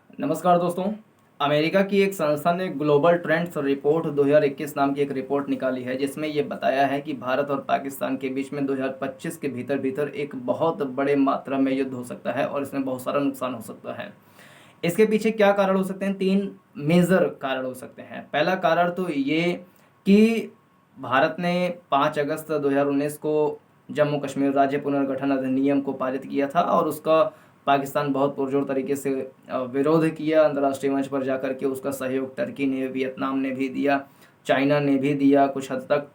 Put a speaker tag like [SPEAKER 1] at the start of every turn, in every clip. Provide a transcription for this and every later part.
[SPEAKER 1] नमस्कार दोस्तों। अमेरिका की एक संस्था ने ग्लोबल ट्रेंड्स रिपोर्ट 2021 नाम की एक रिपोर्ट निकाली है, जिसमें ये बताया है कि भारत और पाकिस्तान के बीच में 2025 के भीतर भीतर एक बहुत बड़े मात्रा में युद्ध हो सकता है और इसमें बहुत सारा नुकसान हो सकता है। इसके पीछे क्या कारण हो सकते हैं? 3 मेजर कारण हो सकते हैं। पहला कारण तो ये कि भारत ने 5 अगस्त 2019 को जम्मू कश्मीर राज्य पुनर्गठन अधिनियम को पारित किया था और उसका पाकिस्तान बहुत पुरजोर तरीके से विरोध किया। अंतर्राष्ट्रीय मंच पर जाकर के उसका सहयोग टर्की ने, वियतनाम ने भी दिया, चाइना ने भी दिया कुछ हद तक।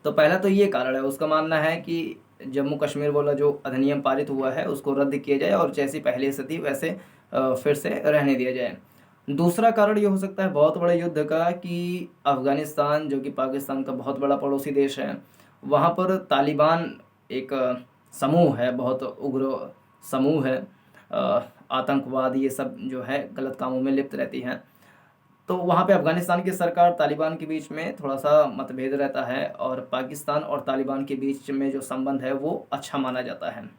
[SPEAKER 1] तो पहला तो ये कारण है। उसका मानना है कि जम्मू कश्मीर वाला जो अधिनियम पारित हुआ है उसको रद्द किया जाए और जैसी पहले से थी वैसे फिर से रहने दिया जाए। दूसरा कारण ये हो सकता है बहुत बड़े युद्ध का कि अफ़गानिस्तान, जो कि पाकिस्तान का बहुत बड़ा पड़ोसी देश है, वहाँ पर तालिबान एक समूह है, बहुत उग्र समूह है। आतंकवाद ये सब जो है गलत कामों में लिप्त रहती हैं। तो वहाँ पे अफ़गानिस्तान की सरकार तालिबान के बीच में थोड़ा-सा मतभेद रहता है और पाकिस्तान और तालिबान के बीच में जो संबंध है वो अच्छा माना जाता है।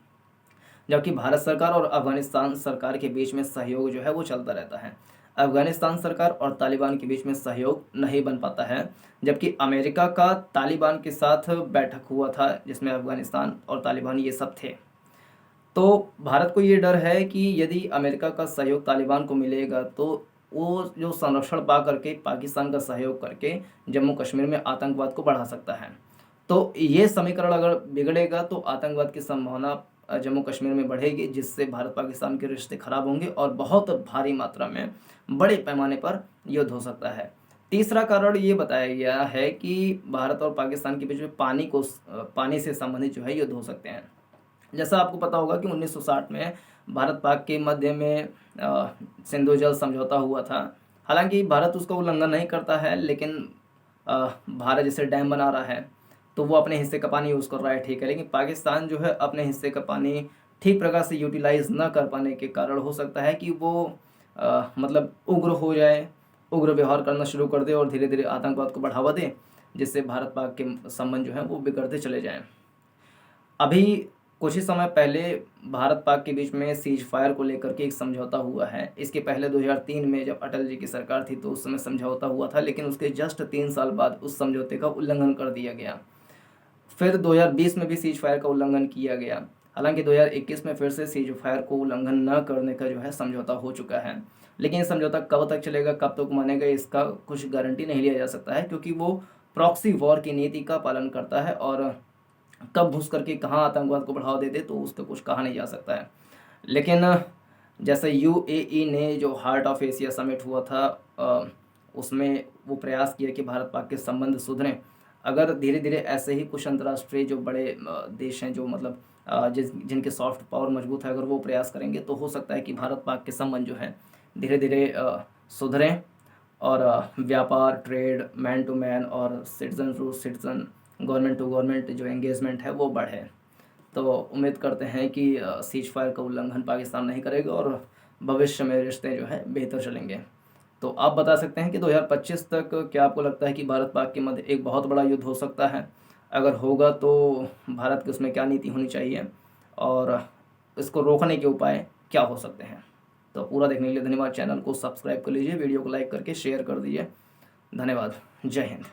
[SPEAKER 1] जबकि भारत सरकार और अफ़गानिस्तान सरकार के बीच में सहयोग जो है वो चलता रहता है। अफ़गानिस्तान सरकार और तालिबान के बीच में सहयोग नहीं बन पाता है, जबकि अमेरिका का तालिबान के साथ बैठक हुआ था जिसमें अफ़गानिस्तान और तालिबान ये सब थे। तो भारत को ये डर है कि यदि अमेरिका का सहयोग तालिबान को मिलेगा तो वो जो संरक्षण पा करके पाकिस्तान का सहयोग करके जम्मू कश्मीर में आतंकवाद को बढ़ा सकता है। तो ये समीकरण अगर बिगड़ेगा तो आतंकवाद की संभावना जम्मू कश्मीर में बढ़ेगी, जिससे भारत पाकिस्तान के रिश्ते खराब होंगे और बहुत भारी मात्रा में बड़े पैमाने पर युद्ध हो सकता है। तीसरा कारण ये बताया गया है कि भारत और पाकिस्तान के बीच में पानी से संबंधित जो है युद्ध हो सकते हैं। जैसा आपको पता होगा कि 1960 में भारत पाक के मध्य में सिंधु जल समझौता हुआ था। हालांकि भारत उसका उल्लंघन नहीं करता है, लेकिन भारत जैसे डैम बना रहा है तो वो अपने हिस्से का पानी यूज़ कर रहा है, ठीक है। लेकिन पाकिस्तान जो है अपने हिस्से का पानी ठीक प्रकार से यूटिलाइज न कर पाने के कारण हो सकता है कि वो मतलब उग्र हो जाए, उग्र व्यवहार करना शुरू कर दे और धीरे धीरे आतंकवाद को बढ़ावा दे, जिससे भारत पाक के संबंध जो हैं वो बिगड़ते चले जाएं। अभी कुछ ही समय पहले भारत पाक के बीच में सीज फायर को लेकर के एक समझौता हुआ है। इसके पहले 2003 में जब अटल जी की सरकार थी तो उस समय समझौता हुआ था, लेकिन उसके जस्ट 3 साल बाद उस समझौते का उल्लंघन कर दिया गया। फिर 2020 में भी सीज फायर का उल्लंघन किया गया। हालांकि 2021 में फिर से सीज फायर को उल्लंघन न करने का जो है समझौता हो चुका है। लेकिन ये समझौता कब तक चलेगा, कब तक मानेगा, इसका कुछ गारंटी नहीं लिया जा सकता है, क्योंकि वो प्रॉक्सी वॉर की नीति का पालन करता है और कब घुस करके कहाँ आतंकवाद को बढ़ावा दे दे तो उसका कुछ कहा नहीं जा सकता है। लेकिन जैसे यूएई ने जो हार्ट ऑफ एशिया समिट हुआ था, उसमें वो प्रयास किया कि भारत पाक के संबंध सुधरें। अगर धीरे धीरे ऐसे ही कुछ अंतर्राष्ट्रीय जो बड़े देश हैं, जो मतलब जिनके सॉफ्ट पावर मजबूत है, अगर वो प्रयास करेंगे तो हो सकता है कि भारत पाक के संबंध जो है धीरे धीरे सुधरें और व्यापार, ट्रेड, मैन टू मैन और citizen to citizen, government to government जो एंगेजमेंट है वो बढ़े। तो उम्मीद करते हैं कि सीज फायर का उल्लंघन पाकिस्तान नहीं करेगा और भविष्य में रिश्ते जो है बेहतर चलेंगे। तो आप बता सकते हैं कि 2025 तक क्या आपको लगता है कि भारत पाक के मध्य एक बहुत बड़ा युद्ध हो सकता है? अगर होगा तो भारत की उसमें क्या नीति होनी चाहिए और इसको रोकने के उपाय क्या हो सकते हैं? तो पूरा देखने के लिए धन्यवाद। चैनल को सब्सक्राइब कर लीजिए, वीडियो को लाइक करके शेयर कर दीजिए। धन्यवाद। जय हिंद।